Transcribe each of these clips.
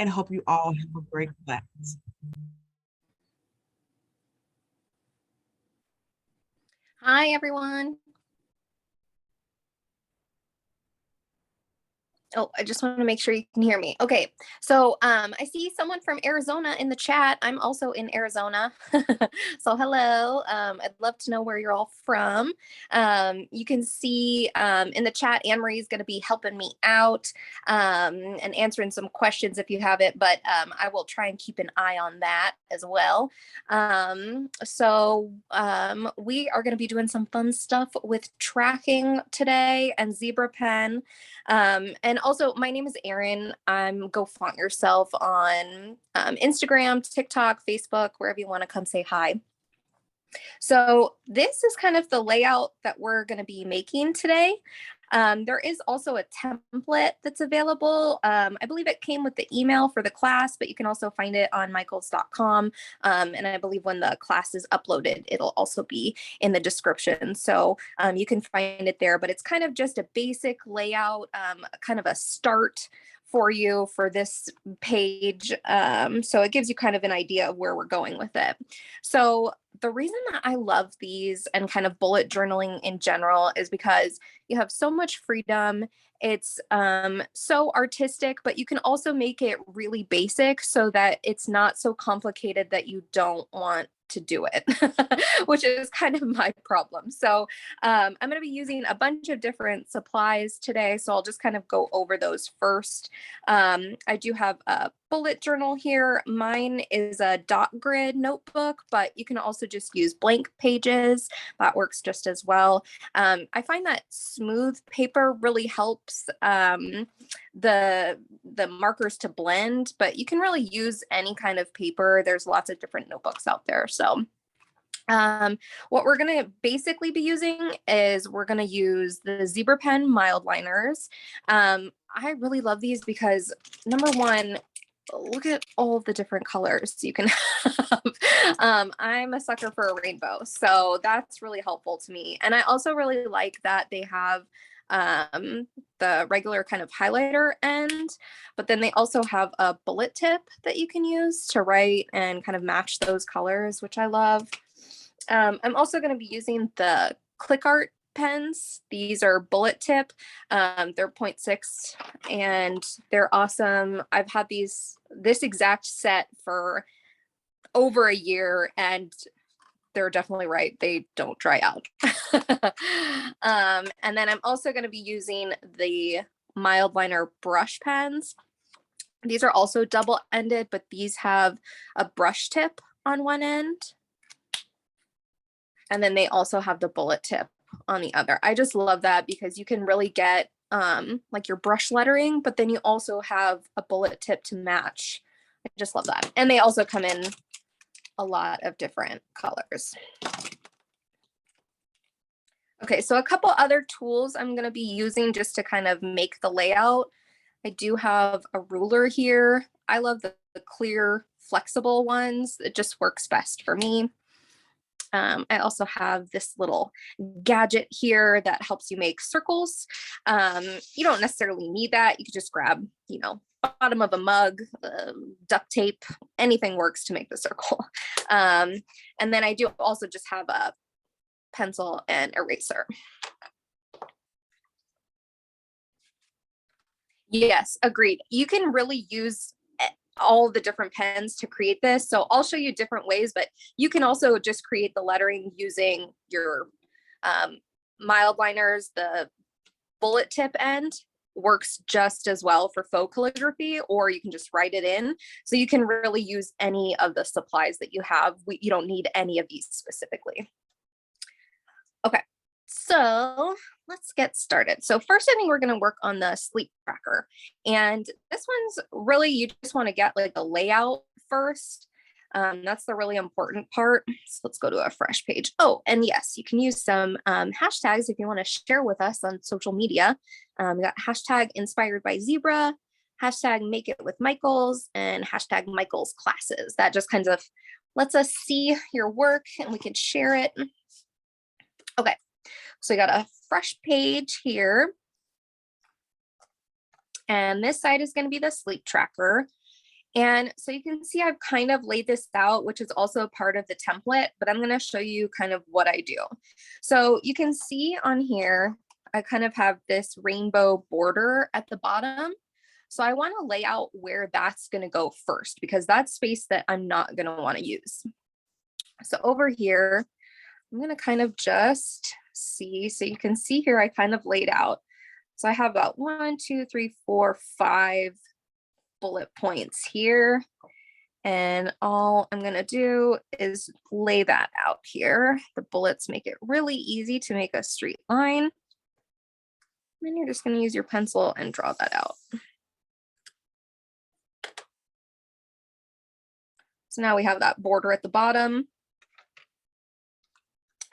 and hope you all have a great class. Hi, everyone. Oh, I just want to make sure you can hear me. Okay, so I see someone from Arizona in the chat. I'm also in Arizona. So hello. I'd love to know where you're all from. You can see in the chat, Anne-Marie is going to be helping me out and answering some questions if you have it, but I will try and keep an eye on that as well. We are going to be doing some fun stuff with tracking today and zebra pen. And also, my name is Erin. Go Font Yourself on Instagram, TikTok, Facebook, wherever you want to come say hi. So this is kind of the layout that we're going to be making today. There is also a template that's available. I believe it came with the email for the class, but you can also find it on michaels.com. And I believe when the class is uploaded, it'll also be in the description. So you can find it there, but it's kind of just a basic layout, kind of a start for you for this page. So it gives you kind of an idea of where we're going with it. So the reason that I love these and kind of bullet journaling in general is because you have so much freedom. It's so artistic, but you can also make it really basic so that it's not so complicated that you don't want to do it, which is kind of my problem. So I'm going to be using a bunch of different supplies today. So I'll just kind of go over those first. I do have a bullet journal here. Mine is a dot grid notebook, but you can also just use blank pages. That works just as well. I find that smooth paper really helps the markers to blend, but you can really use any kind of paper. There's lots of different notebooks out there. So what we're going to basically be using is we're going to use the Zebra Pen Mildliners. I really love these because number one, look at all the different colors you can have. I'm a sucker for a rainbow, so that's really helpful to me. And I also really like that they have the regular kind of highlighter end, but then they also have a bullet tip that you can use to write and kind of match those colors, which I love. I'm also going to be using the ClickArt pens. These are bullet tip. They're 0.6 and they're awesome. I've had this exact set for over a year and they're definitely right. They don't dry out. And then I'm also going to be using the Mildliner brush pens. These are also double-ended, but these have a brush tip on one end. And then they also have the bullet tip on the other. I just love that because you can really get like your brush lettering, but then you also have a bullet tip to match. I just love that. And they also come in a lot of different colors. Okay, so a couple other tools I'm going to be using just to kind of make the layout. I do have a ruler here. I love the clear, flexible ones. It just works best for me. I also have this little gadget here that helps you make circles. You don't necessarily need that. You could just grab, bottom of a mug, duct tape, anything works to make the circle. And then I do also just have a pencil and eraser. Yes, agreed. You can really use all the different pens to create this. So I'll show you different ways, but you can also just create the lettering using your Mildliners. The bullet tip end works just as well for faux calligraphy, or you can just write it in. So you can really use any of the supplies that you have. You don't need any of these specifically. Okay, so let's get started. So first, I think we're going to work on the sleep tracker. And this one's really, you just want to get like the layout first. That's the really important part. So let's go to a fresh page. Oh, and yes, you can use some hashtags if you want to share with us on social media. We got hashtag inspired by zebra, hashtag make it with Michaels, and hashtag Michaels classes. That just kind of lets us see your work and we can share it. Okay, so we got a fresh page here. And this side is going to be the sleep tracker. And so you can see I've kind of laid this out, which is also part of the template, but I'm going to show you kind of what I do. So you can see on here, I kind of have this rainbow border at the bottom. So I want to lay out where that's going to go first, because that's space that I'm not going to want to use. So over here, I'm going to kind of just see, so you can see here, I kind of laid out. So I have about 1, 2, 3, 4, 5 bullet points here. And all I'm going to do is lay that out here. The bullets make it really easy to make a straight line. And then you're just going to use your pencil and draw that out. So now we have that border at the bottom.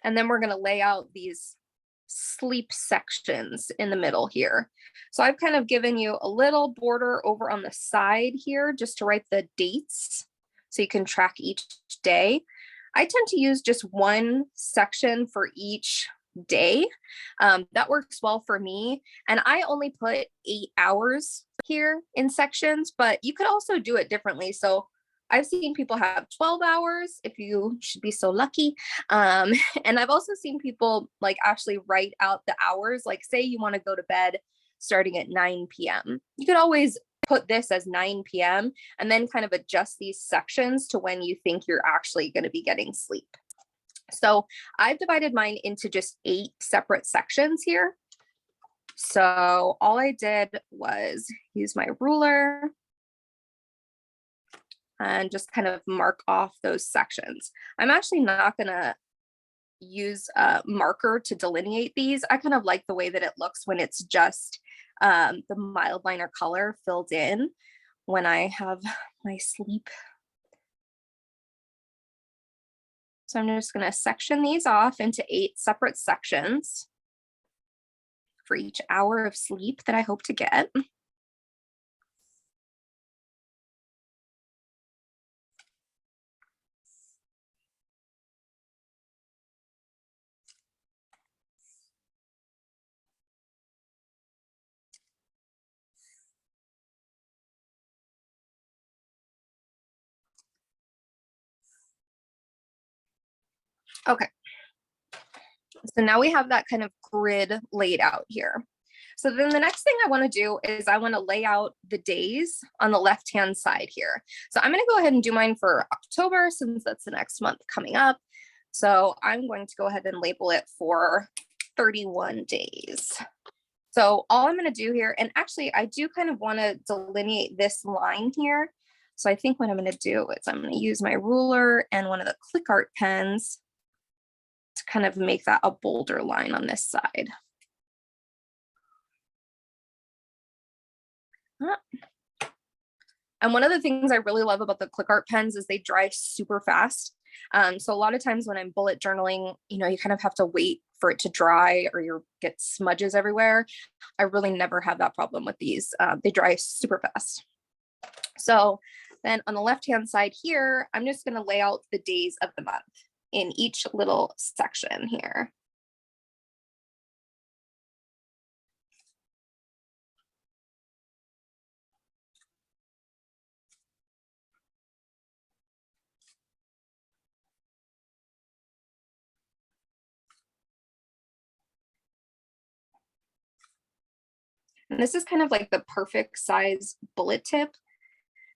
And then we're going to lay out these sleep sections in the middle here. So I've kind of given you a little border over on the side here just to write the dates so you can track each day. I tend to use just one section for each day. That works well for me. And I only put 8 hours here in sections, but you could also do it differently. So I've seen people have 12 hours if you should be so lucky. And I've also seen people like actually write out the hours, like say you want to go to bed starting at 9 p.m. You could always put this as 9 p.m. and then kind of adjust these sections to when you think you're actually going to be getting sleep. So I've divided mine into just 8 separate sections here. So all I did was use my ruler and just kind of mark off those sections. I'm actually not gonna use a marker to delineate these. I kind of like the way that it looks when it's just the Mildliner color filled in when I have my sleep. So I'm just gonna section these off into 8 separate sections for each hour of sleep that I hope to get. Okay. So now we have that kind of grid laid out here. So then the next thing I want to do is I want to lay out the days on the left-hand side here. So I'm going to go ahead and do mine for October since that's the next month coming up. So I'm going to go ahead and label it for 31 days. So all I'm going to do here, and actually I do kind of want to delineate this line here. So I think what I'm going to do is I'm going to use my ruler and one of the CLICKART pens to kind of make that a bolder line on this side. And one of the things I really love about the CLICKART pens is they dry super fast. So a lot of times when I'm bullet journaling, you know, you kind of have to wait for it to dry or you get smudges everywhere. I really never have that problem with these. They dry super fast. So then on the left-hand side here, I'm just going to lay out the days of the month in each little section here. And this is kind of like the perfect size bullet tip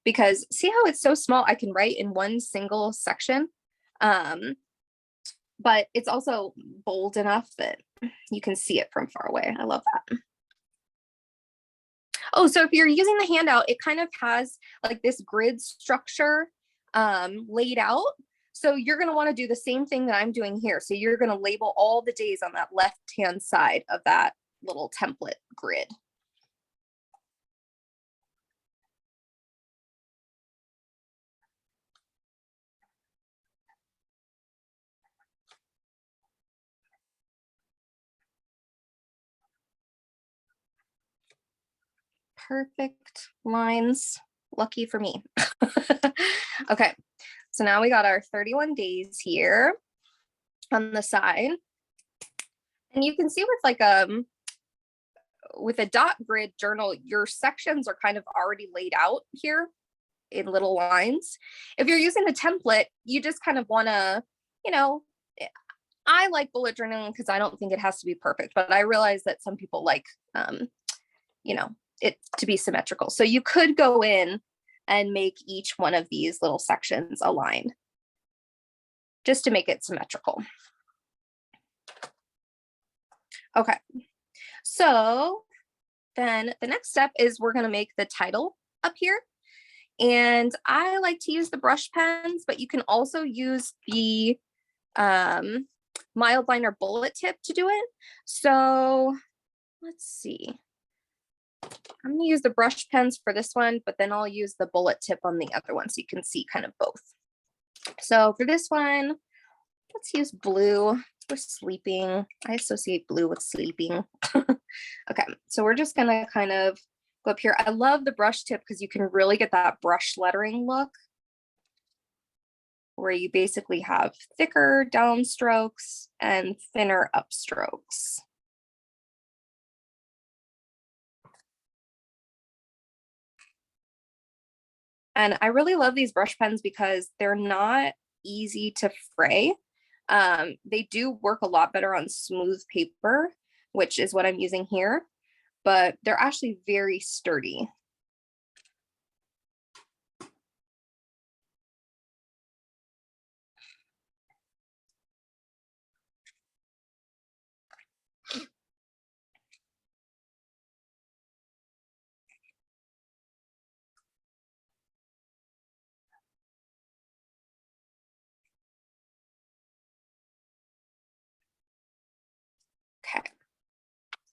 because see how it's so small, I can write in one single section. But it's also bold enough that you can see it from far away. I love that. Oh, so if you're using the handout, it kind of has like this grid structure laid out. So you're going to want to do the same thing that I'm doing here. So you're going to label all the days on that left-hand side of that little template grid. Perfect lines. Lucky for me. Okay, so now we got our 31 days here on the side. And you can see with a dot grid journal, your sections are kind of already laid out here. in little lines. If you're using a template, you just kind of want to, you know, I like bullet journaling because I don't think it has to be perfect, but I realize that some people like, you know, it to be symmetrical. So you could go in and make each one of these little sections a line just to make it symmetrical. Okay, so then the next step is we're going to make the title up here. And I like to use the brush pens, but you can also use the Mildliner bullet tip to do it. So let's see. I'm going to use the brush pens for this one, but then I'll use the bullet tip on the other one so you can see kind of both. So for this one, let's use blue. We're sleeping. I associate blue with sleeping. Okay, so we're just gonna kind of go up here. I love the brush tip because you can really get that brush lettering look where you basically have thicker downstrokes and thinner upstrokes. And I really love these brush pens because they're not easy to fray. They do work a lot better on smooth paper, which is what I'm using here, but they're actually very sturdy. Okay,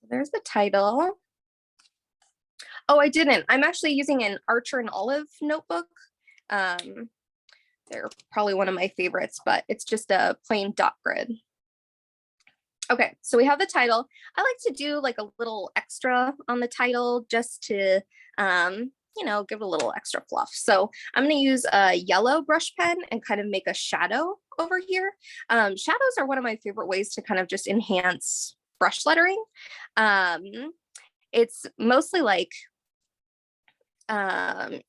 so there's the title. Oh, I didn't. I'm actually using an Archer and Olive notebook. They're probably one of my favorites, but it's just a plain dot grid. Okay, so we have the title. I like to do like a little extra on the title just to, you know, give it a little extra fluff. So I'm going to use a yellow brush pen and kind of make a shadow over here. Shadows are one of my favorite ways to kind of just enhance brush lettering. It's mostly like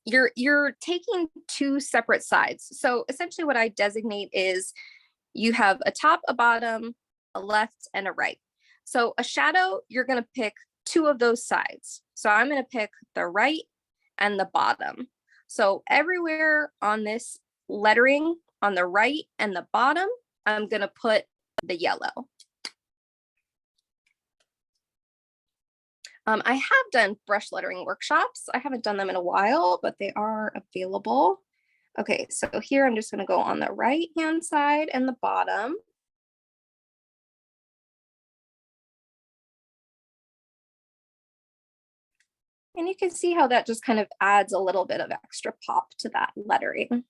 you're taking two separate sides. So essentially what I designate is you have a top, a bottom, a left, and a right. So a shadow, you're going to pick two of those sides. So I'm going to pick the right and the bottom. So everywhere on this lettering on the right and the bottom, I'm going to put the yellow. I have done brush lettering workshops. I haven't done them in a while, but they are available. Okay, so here I'm just going to go on the right hand side and the bottom. And you can see how that just kind of adds a little bit of extra pop to that lettering.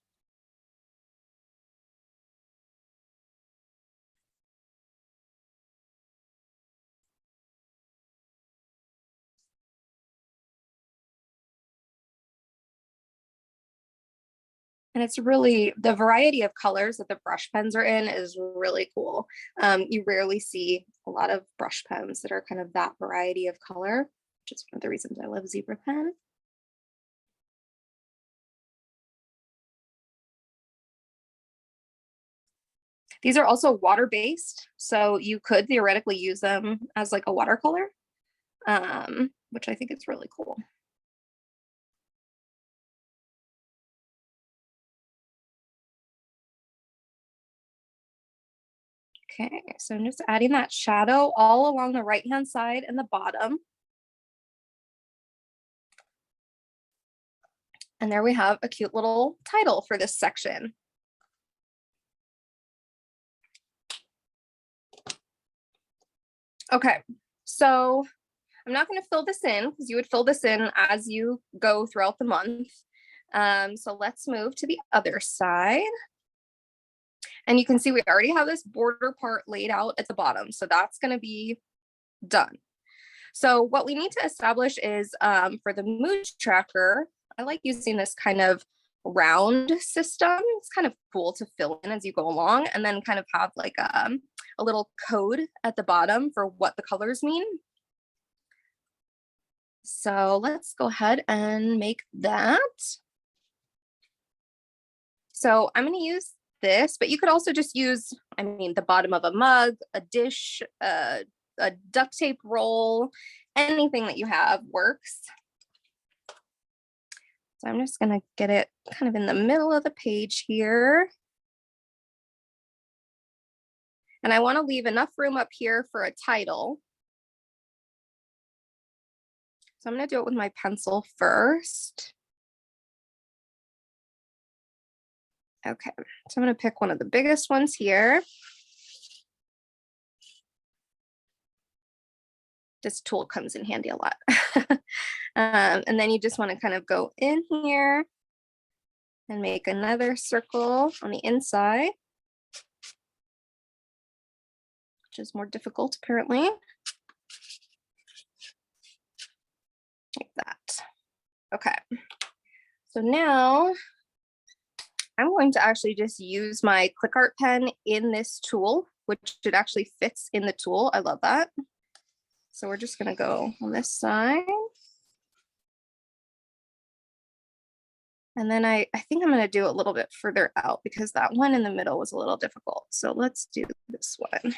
And it's really, the variety of colors that the brush pens are in is really cool. You rarely see a lot of brush pens that are kind of that variety of color, which is one of the reasons I love Zebra Pen. These are also water-based, so you could theoretically use them as like a watercolor, which I think is really cool. Okay, so I'm just adding that shadow all along the right-hand side and the bottom. And there we have a cute little title for this section. Okay, so I'm not going to fill this in because you would fill this in as you go throughout the month. So let's move to the other side. And you can see we already have this border part laid out at the bottom. So that's going to be done. So what we need to establish is for the mood tracker, I like using this kind of round system. It's kind of cool to fill in as you go along and then kind of have like a little code at the bottom for what the colors mean. So let's go ahead and make that. So I'm going to use this, but you could also just use, I mean, the bottom of a mug, a dish, a duct tape roll, anything that you have works. So I'm just going to get it kind of in the middle of the page here. And I want to leave enough room up here for a title. So I'm going to do it with my pencil first. Okay, so I'm going to pick one of the biggest ones here. This tool comes in handy a lot. And then you just want to kind of go in here and make another circle on the inside, which is more difficult apparently. Like that. Okay. So now I'm going to actually just use my ClickArt pen in this tool, which it actually fits in the tool. I love that. So we're just going to go on this side. And then I think I'm going to do a little bit further out because that one in the middle was a little difficult. So let's do this one.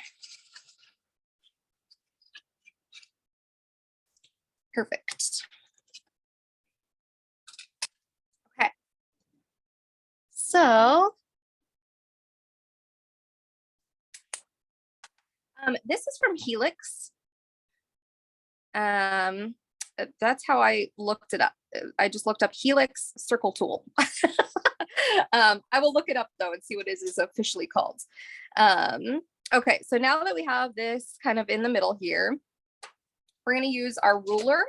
Perfect. Okay. So this is from Helix. That's how I looked it up. I just looked up Helix circle tool. I will look it up though and see what it is officially called. Okay, so now that we have this kind of in the middle here, we're going to use our ruler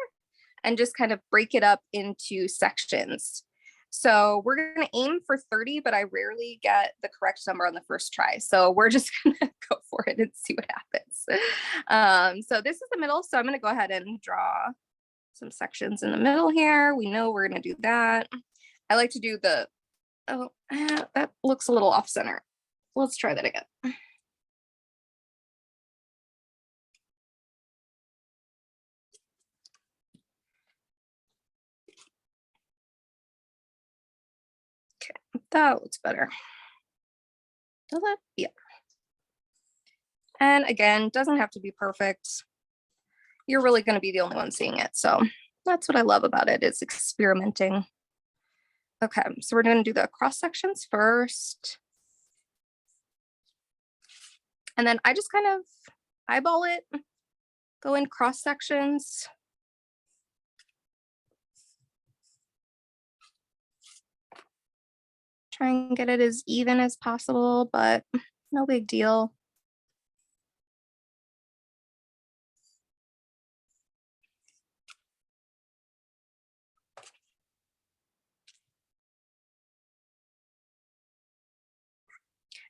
and just kind of break it up into sections. So we're going to aim for 30, but I rarely get the correct number on the first try. So we're just going to go for it and see what happens. So this is the middle. So I'm going to go ahead and draw some sections in the middle here. We know we're going to do that. I like to do the, that looks a little off center. Let's try that again. Okay, that looks better. Does it? Yeah. And again, doesn't have to be perfect. You're really going to be the only one seeing it. So that's what I love about it, is experimenting. Okay, so we're going to do the cross sections first. And then I just kind of eyeball it, go in cross sections. Try and get it as even as possible, but no big deal.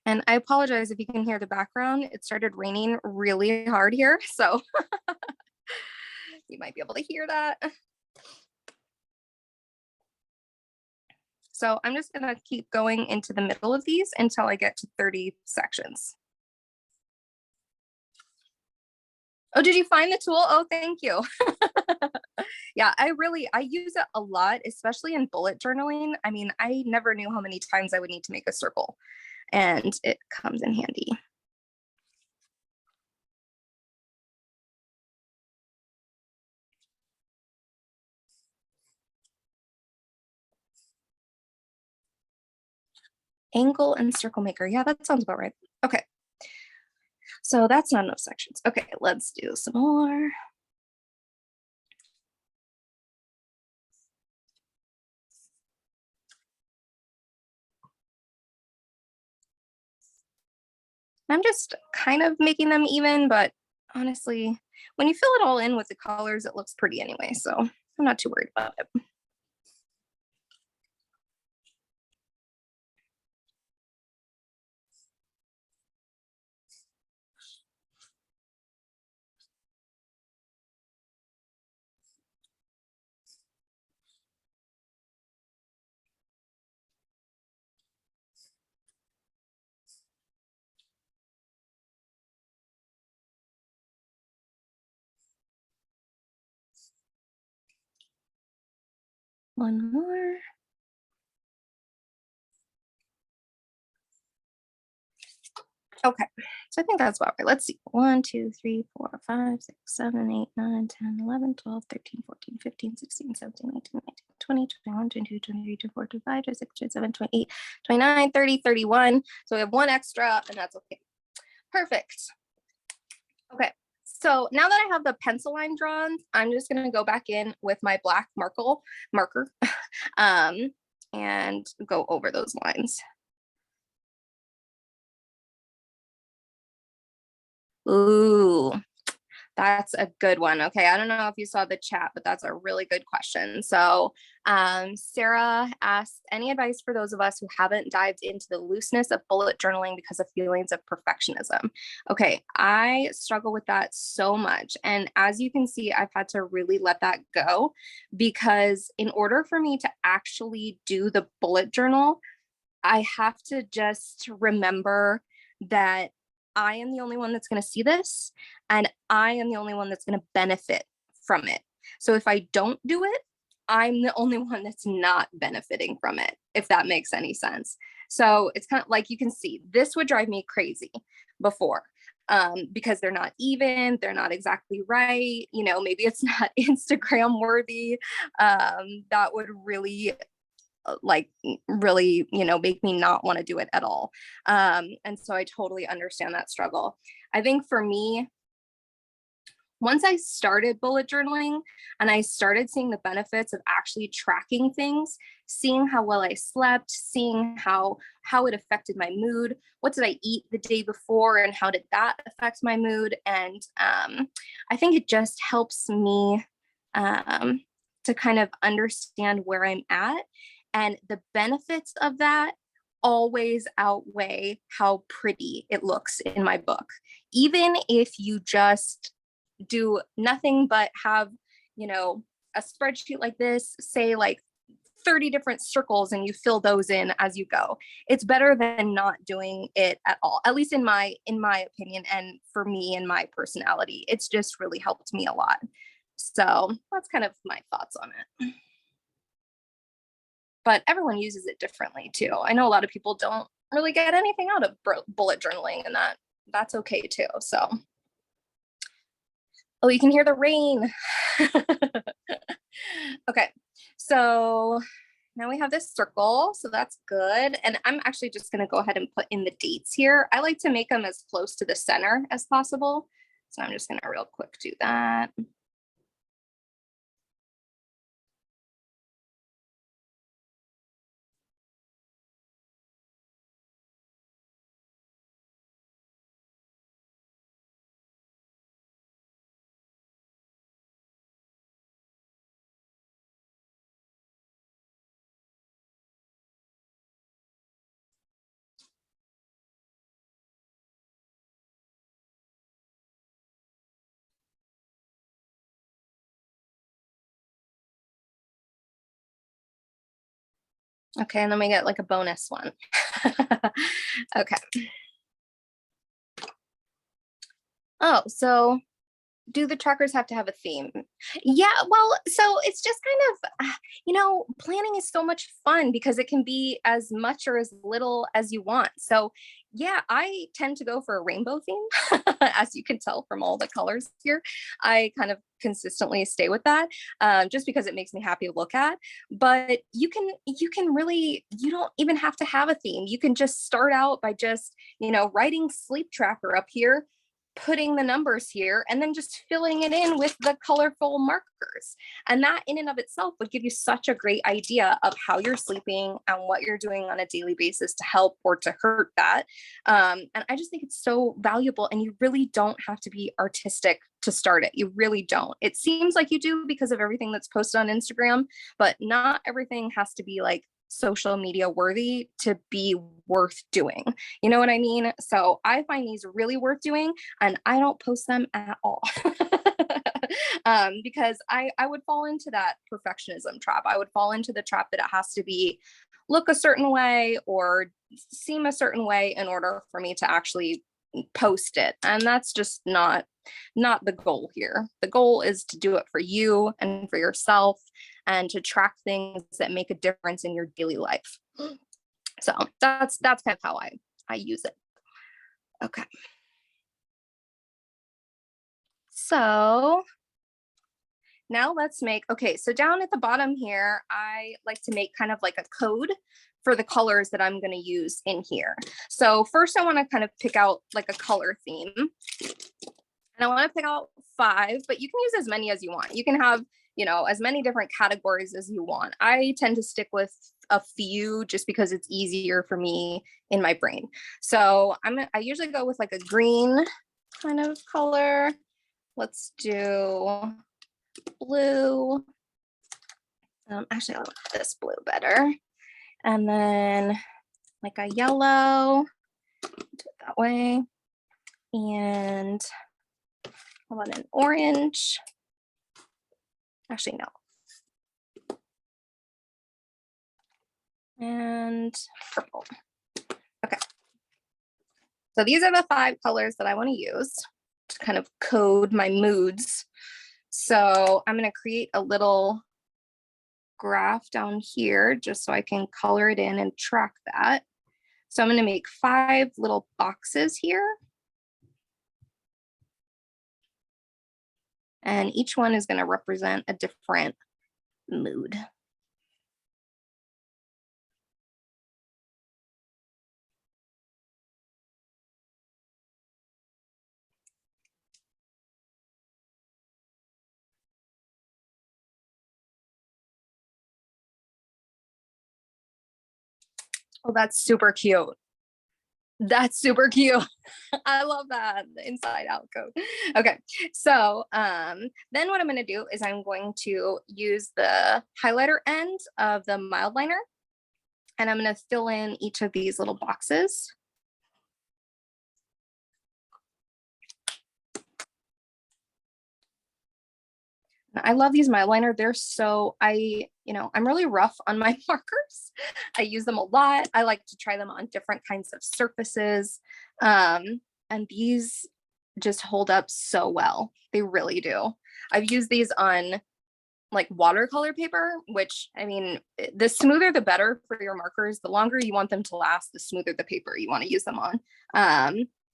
And I apologize if you can hear the background. It started raining really hard here, so you might be able to hear that. So I'm just gonna keep going into the middle of these until I get to 30 sections. Oh, did you find the tool? Oh, thank you. Yeah, I use it a lot, especially in bullet journaling. I mean, I never knew how many times I would need to make a circle, and it comes in handy. Angle and circle maker. Yeah, that sounds about right. Okay. So that's not enough sections. Okay, let's do some more. I'm just kind of making them even, but honestly, when you fill it all in with the colors, it looks pretty anyway. So I'm not too worried about it. One more. Okay, so I think that's about right. Let's see. 1, 2, 3, 4, 5, 6, 7, 8, 9, 10, 11, 12, 13, 14, 15, 16, 17, 18, 19, 20, 21, 22, 23, 24, 25, 26, 27, 28, 29, 30, 31. So we have one extra, and that's okay. Perfect. Okay, so now that I have the pencil line drawn, I'm just gonna go back in with my black marker and go over those lines. Ooh, that's a good one. Okay, I don't know if you saw the chat, but that's a really good question. So Sarah asked, any advice for those of us who haven't dived into the looseness of bullet journaling because of feelings of perfectionism? Okay, I struggle with that so much. And as you can see, I've had to really let that go, because in order for me to actually do the bullet journal, I have to just remember that I am the only one that's going to see this, and I am the only one that's going to benefit from it. So if I don't do it, I'm the only one that's not benefiting from it, if that makes any sense. So it's kind of like, you can see this would drive me crazy before, because they're not even, they're not exactly right. You know, maybe it's not Instagram worthy. That would really really, you know, make me not want to do it at all. And so I totally understand that struggle. I think for me, once I started bullet journaling and I started seeing the benefits of actually tracking things, seeing how well I slept, seeing how it affected my mood, what did I eat the day before and how did that affect my mood? And I think it just helps me to kind of understand where I'm at. And the benefits of that always outweigh how pretty it looks in my book. Even if you just do nothing but have, you know, a spreadsheet like this, say like 30 different circles, and you fill those in as you go. It's better than not doing it at all, at least in my opinion, and for me and my personality. It's just really helped me a lot. So that's kind of my thoughts on it. But everyone uses it differently too. I know a lot of people don't really get anything out of bullet journaling, and that's okay too. So, oh, you can hear the rain. Okay, so now we have this circle, so that's good. And I'm actually just gonna go ahead and put in the dates here. I like to make them as close to the center as possible. So I'm just gonna real quick do that. Okay, and then we get like a bonus one. Okay. Oh, so do the trackers have to have a theme? Yeah, well, so it's just kind of, you know, planning is so much fun because it can be as much or as little as you want. So yeah, I tend to go for a rainbow theme, as you can tell from all the colors here. I kind of consistently stay with that, just because it makes me happy to look at. But you can really, you don't even have to have a theme. You can just start out by just, you know, writing sleep tracker up here, putting the numbers here, and then just filling it in with the colorful markers. And that in and of itself would give you such a great idea of how you're sleeping and what you're doing on a daily basis to help or to hurt that. And I just think it's so valuable, and you really don't have to be artistic to start it. You really don't. It seems like you do because of everything that's posted on Instagram, but not everything has to be like social media worthy to be worth doing. You know what I mean? So I find these really worth doing, and I don't post them at all. Because I would fall into that perfectionism trap. I would fall into the trap that it has to be look a certain way or seem a certain way in order for me to actually post it. And that's just not the goal here. The goal is to do it for you and for yourself, and to track things that make a difference in your daily life. So that's kind of how I use it. Okay. So now let's make, okay, so down at the bottom here, I like to make kind of like a code for the colors that I'm going to use in here. So first I want to kind of pick out like a color theme. And I want to pick out 5, but you can use as many as you want. You can have, you know, as many different categories as you want. I tend to stick with a few just because it's easier for me in my brain. So I usually go with like a green kind of color. Let's do blue. Actually, I like this blue better. And then like a yellow, do it that way. And how about an orange? Actually, no. And purple. Okay. So these are the 5 colors that I want to use to kind of code my moods. So I'm going to create a little graph down here just so I can color it in and track that. So I'm going to make 5 little boxes here. And each one is going to represent a different mood. Oh, that's super cute. That's super cute. I love that, the inside out code. Okay, so then what I'm going to do is I'm going to use the highlighter end of the Mildliner, and I'm going to fill in each of these little boxes. I love these Mildliner. They're so, I'm really rough on my markers. I use them a lot. I like to try them on different kinds of surfaces. And these just hold up so well. They really do. I've used these on like watercolor paper, which, I mean, the smoother the better for your markers. The longer you want them to last, the smoother the paper you want to use them on.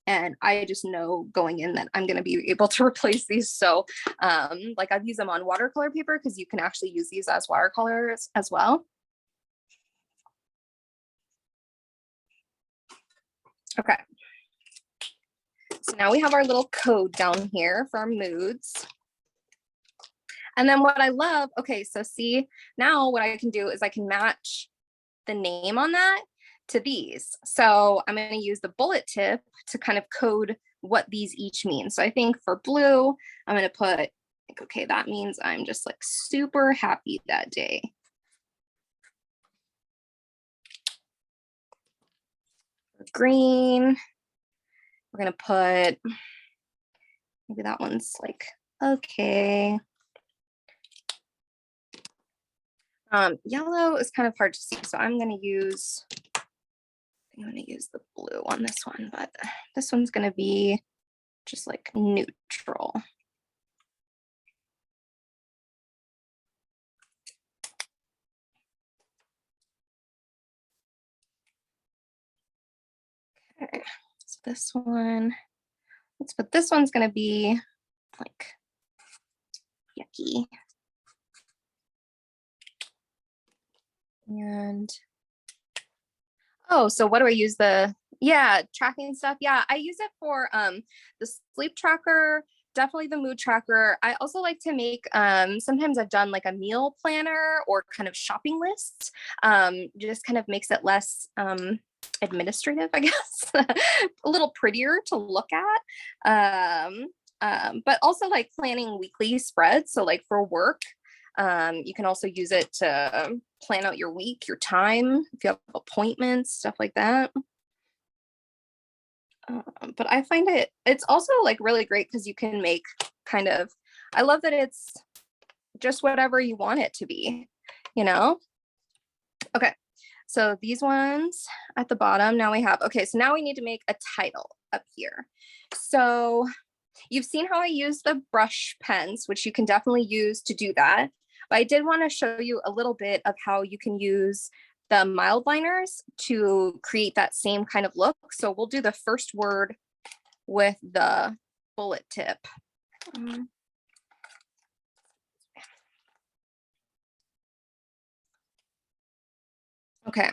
And I just know going in that I'm going to be able to replace these. So like I've used them on watercolor paper because you can actually use these as watercolors as well. Okay. So now we have our little code down here for our moods. And then what I love, okay, so see, now what I can do is I can match the name on that to these. So I'm going to use the bullet tip to kind of code what these each mean. So I think for blue, I'm going to put, like, okay, that means I'm just like super happy that day. For green, we're going to put, maybe that one's like, okay. Yellow is kind of hard to see, so I'm going to use the blue on this one, but this one's going to be just like neutral. Okay, so this one, this one's going to be like yucky. And oh, so what do I use tracking stuff? Yeah, I use it for the sleep tracker, definitely the mood tracker. I also like to make, sometimes I've done like a meal planner or kind of shopping lists. Just kind of makes it less administrative, I guess, a little prettier to look at. But also like planning weekly spreads. So like for work, you can also use it to plan out your week, your time, if you have appointments, stuff like that. But I find it's also like really great because you can make kind of, I love that it's just whatever you want it to be, you know? Okay, so these ones at the bottom, now we have, okay, so now we need to make a title up here. So you've seen how I use the brush pens, which you can definitely use to do that. But I did want to show you a little bit of how you can use the Mildliners to create that same kind of look. So we'll do the first word with the bullet tip. Okay.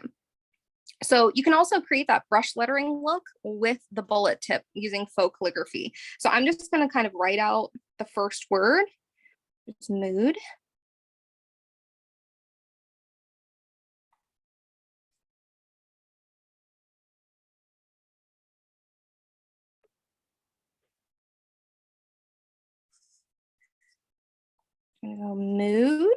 So you can also create that brush lettering look with the bullet tip using faux calligraphy. So I'm just going to kind of write out the first word. It's mood. I'm gonna go mood.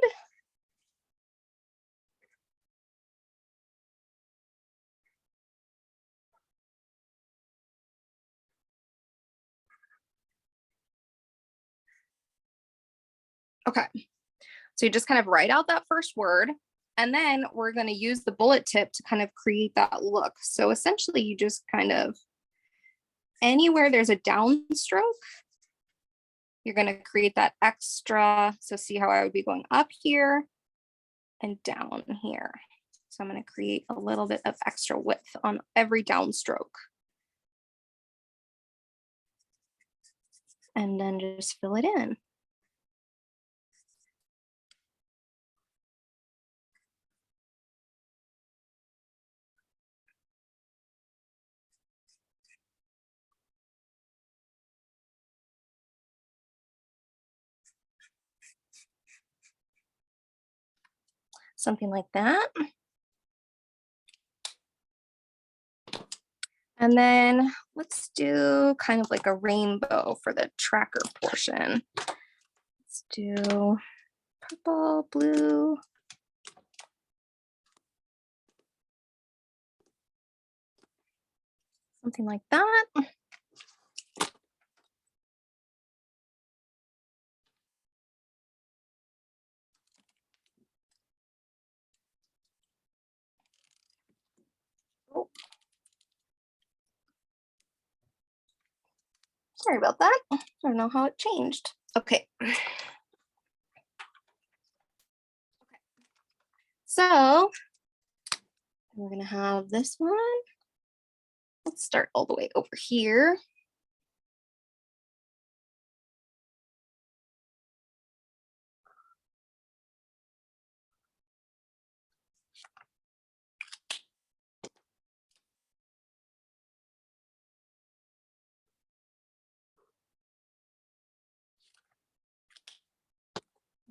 Okay, so you just kind of write out that first word, and then we're going to use the bullet tip to kind of create that look. So essentially you just kind of, anywhere there's a downstroke, you're going to create that extra. So see how I would be going up here and down here. So I'm going to create a little bit of extra width on every downstroke. And then just fill it in. Something like that. And then let's do kind of like a rainbow for the tracker portion. Let's do purple, blue. Something like that. Oh. Sorry about that. I don't know how it changed. Okay. So we're gonna have this one. Let's start all the way over here.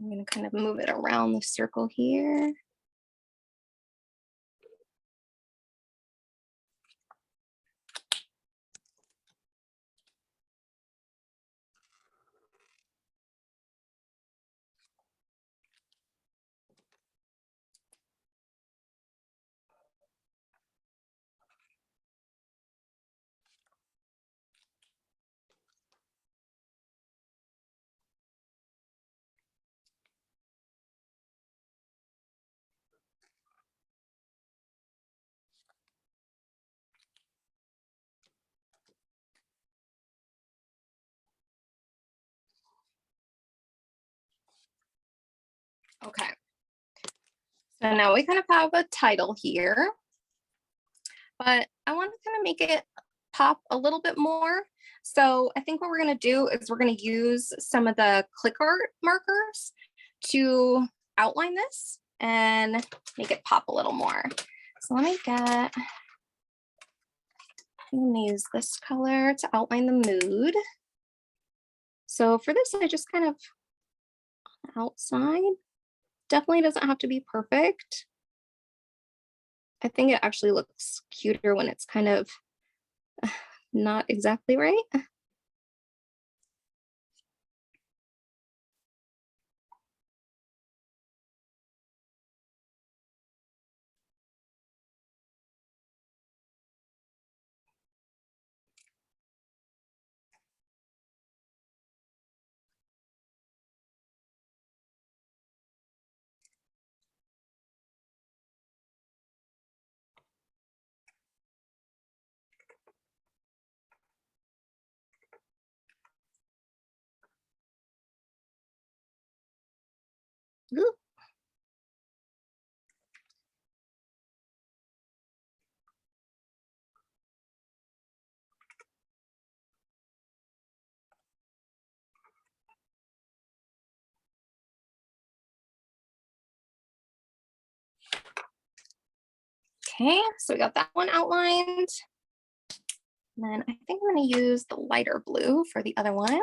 I'm gonna kind of move it around the circle here. Okay. So now we kind of have a title here, but I want to kind of make it pop a little bit more. So I think what we're going to do is we're going to use some of the ClickArt markers to outline this and make it pop a little more. So let me get, I'm going to use this color to outline the mood. So for this, I just kind of outside. Definitely doesn't have to be perfect. I think it actually looks cuter when it's kind of not exactly right. Ooh. Okay, so we got that one outlined. And then I think I'm going to use the lighter blue for the other one.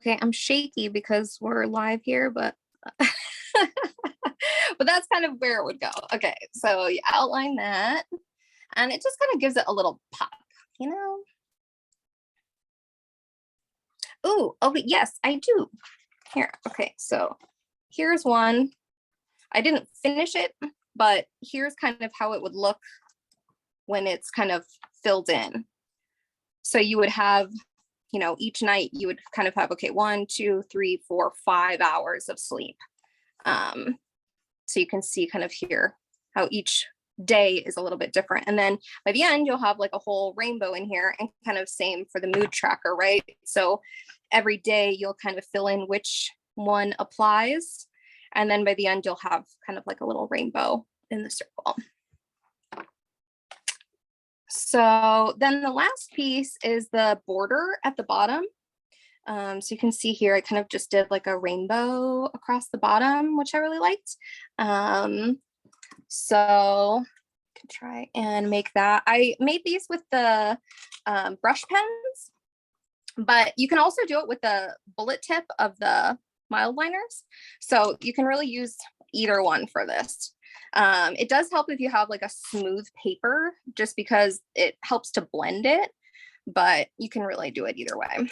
Okay, I'm shaky because we're live here, but but that's kind of where it would go. Okay, so you outline that, and it just kind of gives it a little pop, you know? Oh, okay, yes, I do. Here, okay, so here's one. I didn't finish it, but here's kind of how it would look when it's kind of filled in. So you would have, you know, each night you would kind of have, okay, 1, 2, 3, 4, 5 hours of sleep. So you can see kind of here how each day is a little bit different. And then by the end, you'll have like a whole rainbow in here, and kind of same for the mood tracker, right? So every day you'll kind of fill in which one applies. And then by the end, you'll have kind of like a little rainbow in the circle. So then the last piece is the border at the bottom. So you can see here, I kind of just did like a rainbow across the bottom, which I really liked. So I can try and make that. I made these with the brush pens, but you can also do it with the bullet tip of the Mildliners. So you can really use either one for this. It does help if you have like a smooth paper, just because it helps to blend it, but you can really do it either way.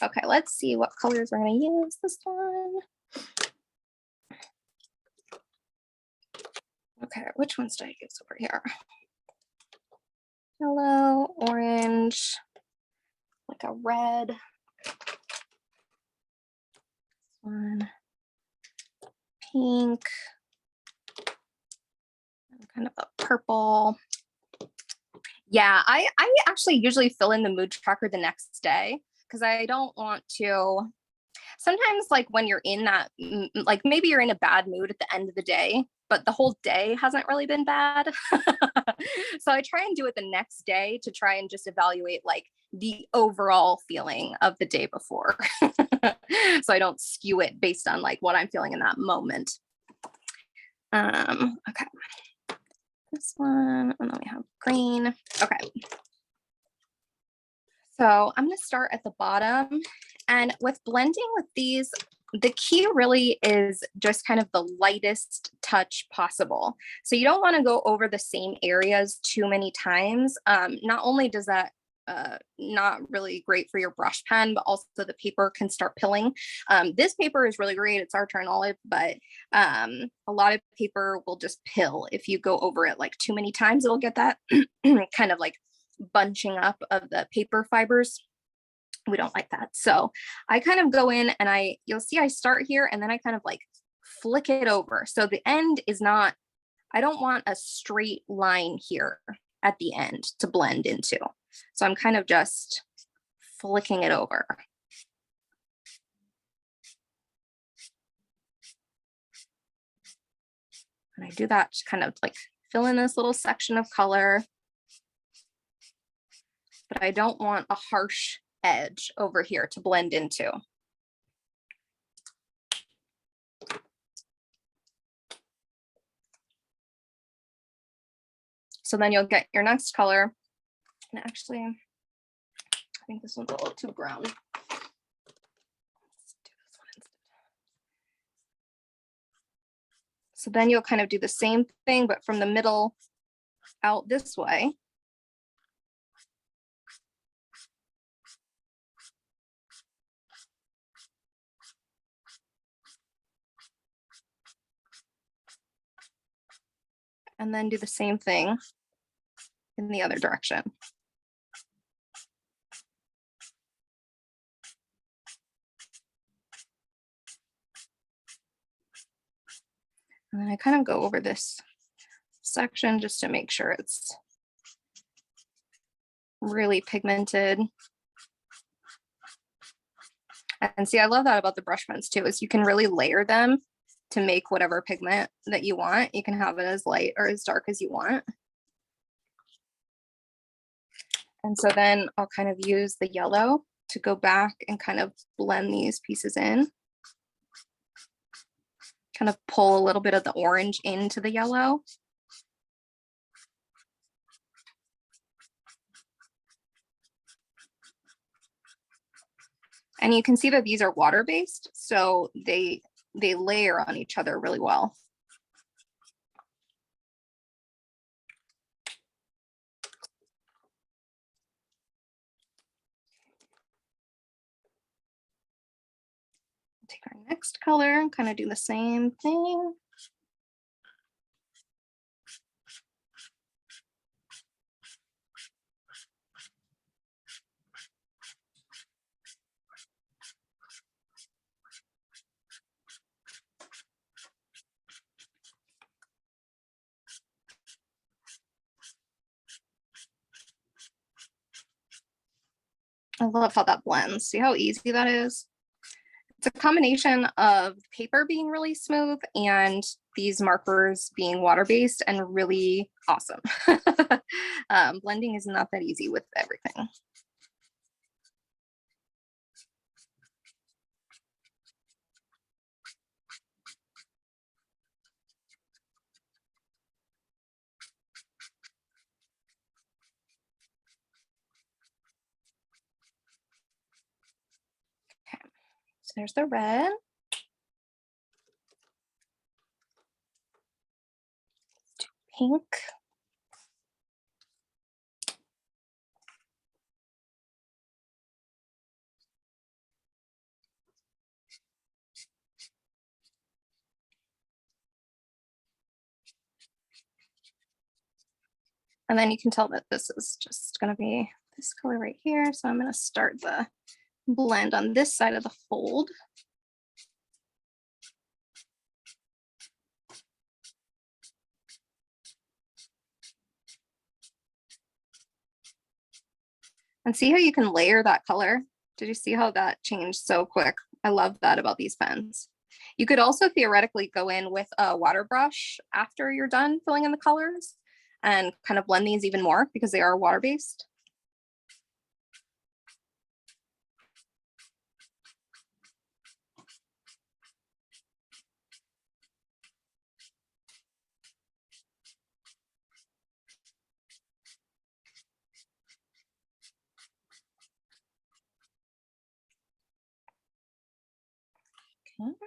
Okay, let's see what colors we're going to use this one. Okay, which ones do I use over here? Yellow, orange, like a red. This one, pink, and kind of a purple. Yeah, I actually usually fill in the mood tracker the next day, because I don't want to. Sometimes like when you're in that, like maybe you're in a bad mood at the end of the day, but the whole day hasn't really been bad. So I try and do it the next day to try and just evaluate like the overall feeling of the day before. So I don't skew it based on like what I'm feeling in that moment. Okay. This one, and then we have green. Okay. So I'm going to start at the bottom, and with blending with these, the key really is just kind of the lightest touch possible. So you don't want to go over the same areas too many times. Not only does that not really great for your brush pen, but also the paper can start pilling. This paper is really great. It's Archer and Olive, but a lot of paper will just pill if you go over it like too many times. It'll get that kind of like bunching up of the paper fibers. We don't like that. So I kind of go in and you'll see I start here, and then I kind of like flick it over. So the end is not, I don't want a straight line here at the end to blend into. So I'm kind of just flicking it over. And I do that to kind of like fill in this little section of color. but I don't want a harsh edge over here to blend into. So then you'll get your next color. And actually, I think this one's a little too brown. Let's do this one instead. So then you'll kind of do the same thing, but from the middle out this way. And then do the same thing in the other direction. And then I kind of go over this section just to make sure it's really pigmented. And see, I love that about the brush pens too, is you can really layer them to make whatever pigment that you want. You can have it as light or as dark as you want. And so then I'll kind of use the yellow to go back and kind of blend these pieces in. Kind of pull a little bit of the orange into the yellow. And you can see that these are water-based, so they layer on each other really well. Take our next color and kind of do the same thing. I love how that blends. See how easy that is? It's a combination of paper being really smooth and these markers being water-based and really awesome. Blending is not that easy with everything. Okay, so there's the red. Pink. And then you can tell that this is just going to be this color right here. So I'm going to start the blend on this side of the fold. And see how you can layer that color? Did you see how that changed so quick? I love that about these pens. You could also theoretically go in with a water brush after you're done filling in the colors and kind of blend these even more because they are water-based. Okay.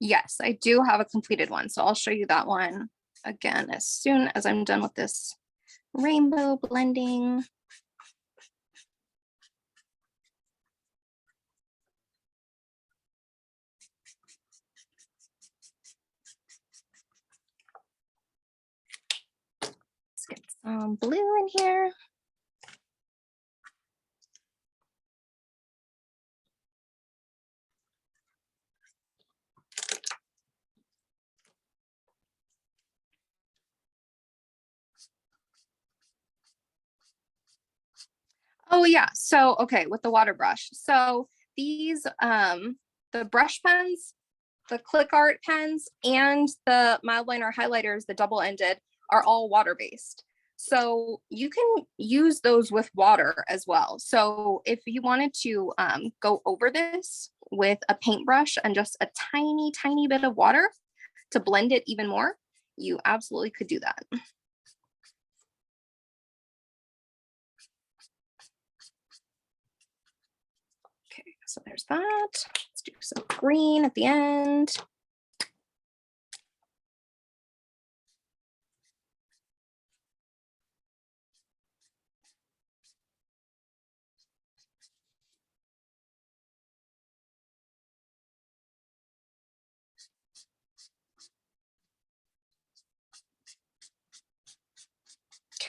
Yes, I do have a completed one. So I'll show you that one again as soon as I'm done with this rainbow blending. Get some blue in here. Oh yeah, so okay, with the water brush. So these the brush pens, the ClickArT pens, and the Mildliner highlighters, the double-ended, are all water-based. So you can use those with water as well. So if you wanted to go over this with a paintbrush and just a tiny, tiny bit of water to blend it even more, you absolutely could do that. Okay, so there's that. Let's do some green at the end.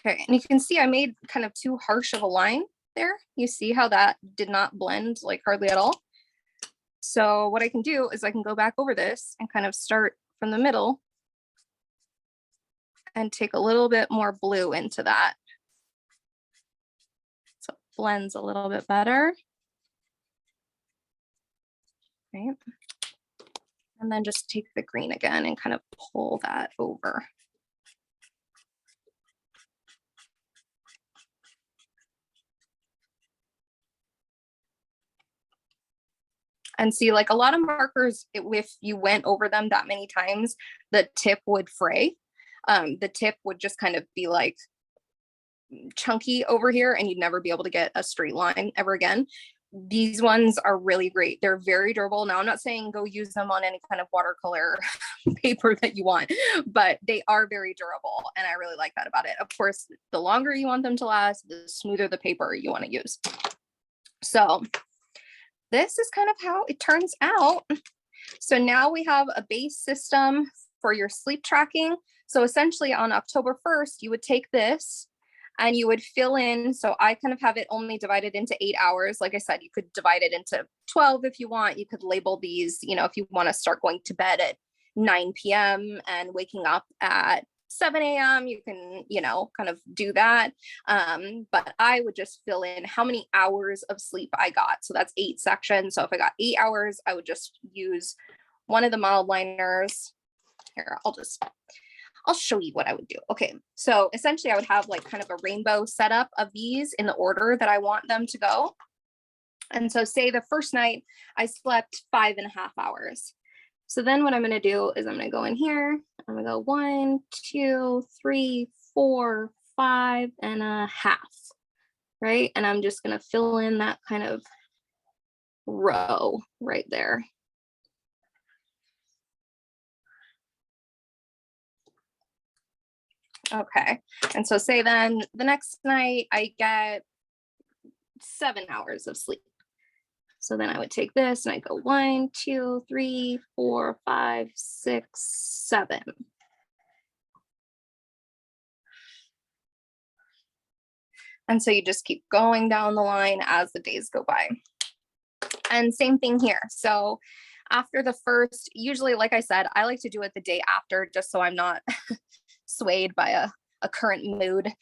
Okay, and you can see I made kind of too harsh of a line there. You see how that did not blend like hardly at all. So what I can do is I can go back over this and kind of start from the middle and take a little bit more blue into that. So it blends a little bit better. Right. And then just take the green again and kind of pull that over. And see, like a lot of markers, if you went over them that many times, the tip would fray. The tip would just kind of be like chunky over here and you'd never be able to get a straight line ever again. These ones are really great. They're very durable. Now, I'm not saying go use them on any kind of watercolor paper that you want, but they are very durable. And I really like that about it. Of course, the longer you want them to last, the smoother the paper you want to use. So this is kind of how it turns out. So now we have a base system for your sleep tracking. So essentially on October 1st, you would take this and you would fill in. So I kind of have it only divided into 8 hours. Like I said, you could divide it into 12 if you want. You could label these, you know, if you want to start going to bed at 9 p.m. and waking up at 7 a.m., you can, you know, kind of do that. But I would just fill in how many hours of sleep I got. So that's 8 sections. So if I got 8 hours, I would just use one of the Mildliners. Here, I'll show you what I would do. Okay, so essentially I would have like kind of a rainbow setup of these in the order that I want them to go. And so say the first night I slept 5.5 hours. So then what I'm going to do is I'm going to go in here. I'm going to go 1, 2, 3, 4, 5.5, right? And I'm just going to fill in that kind of row right there. Okay, and so say then the next night I get 7 hours of sleep. So then I would take this and I go 1, 2, 3, 4, 5, 6, 7. And so you just keep going down the line as the days go by. And same thing here. So after the first, usually, like I said, I like to do it the day after just so I'm not swayed by a current mood.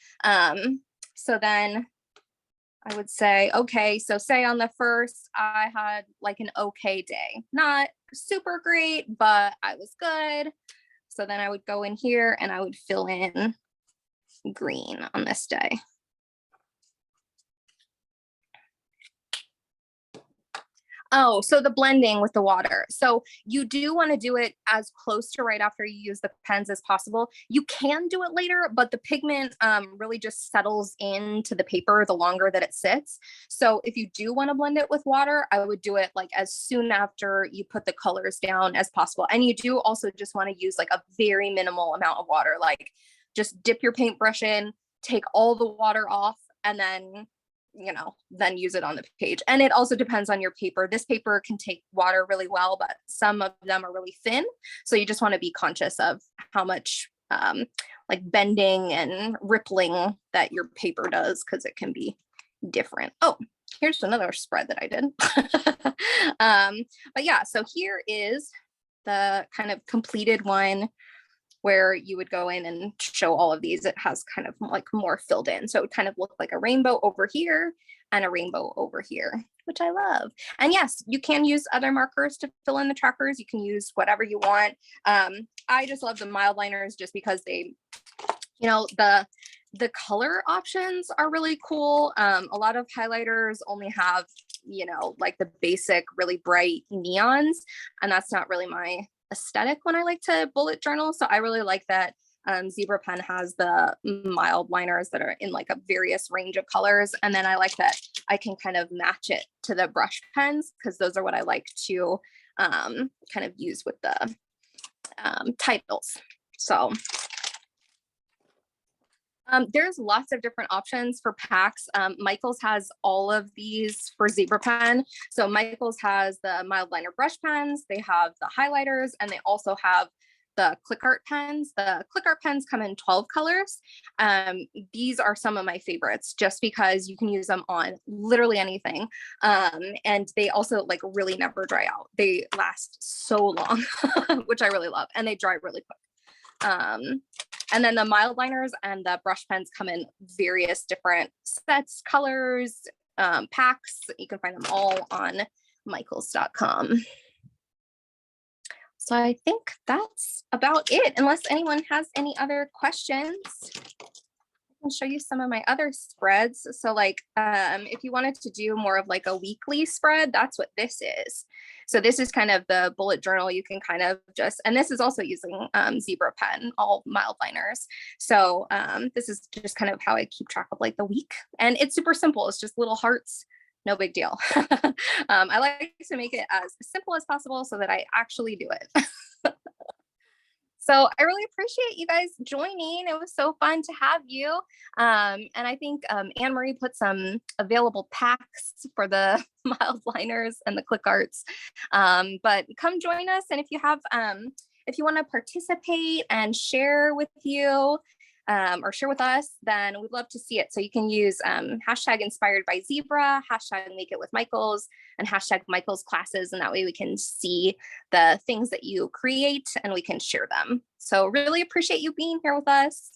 So then I would say, okay, so say on the first, I had like an okay day, not super great, but I was good. So then I would go in here and I would fill in green on this day. Oh, so the blending with the water. So you do want to do it as close to right after you use the pens as possible. You can do it later, but the pigment really just settles into the paper the longer that it sits. So if you do want to blend it with water, I would do it like as soon after you put the colors down as possible. And you do also just want to use like a very minimal amount of water, like just dip your paintbrush in, take all the water off, and then then use it on the page. And it also depends on your paper. This paper can take water really well, but some of them are really thin. So you just want to be conscious of how much like bending and rippling that your paper does, because it can be different. Oh, here's another spread that I did. But yeah, so here is the kind of completed one where you would go in and show all of these. It has kind of like more filled in. So it would kind of look like a rainbow over here and a rainbow over here, which I love. And yes, you can use other markers to fill in the trackers. You can use whatever you want. I just love the Mildliners just because they, you know, the color options are really cool. A lot of highlighters only have, you know, like the basic really bright neons, and that's not really my aesthetic when I like to bullet journal. So I really like that Zebra Pen has the Mildliners that are in like a various range of colors. And then I like that I can kind of match it to the brush pens, because those are what I like to kind of use with the titles. So there's lots of different options for packs. Michaels has all of these for Zebra Pen. So Michaels has the Mildliner brush pens, they have the highlighters, and they also have the CLICKART pens. The CLICKART pens come in 12 colors. These are some of my favorites just because you can use them on literally anything. And they also like really never dry out. They last so long, which I really love, and they dry really quick. And then the Mildliners and the brush pens come in various different sets, colors, packs. You can find them all on michaels.com. So I think that's about it, unless anyone has any other questions. I can show you some of my other spreads. So like if you wanted to do more of like a weekly spread, that's what this is. So this is kind of the bullet journal. You can kind of just, and this is also using Zebra Pen, all Mildliners. So this is just kind of how I keep track of like the week. And it's super simple. It's just little hearts, no big deal. I like to make it as simple as possible so that I actually do it. So I really appreciate you guys joining. It was so fun to have you. And I think Anne-Marie put some available packs for the Mildliners and the ClickArts. But come join us. And if you have, if you want to participate and share with you, or share with us, then we'd love to see it. So you can use hashtag inspired by Zebra, hashtag make it with Michaels, and hashtag Michaels classes. And that way we can see the things that you create and we can share them. So really appreciate you being here with us.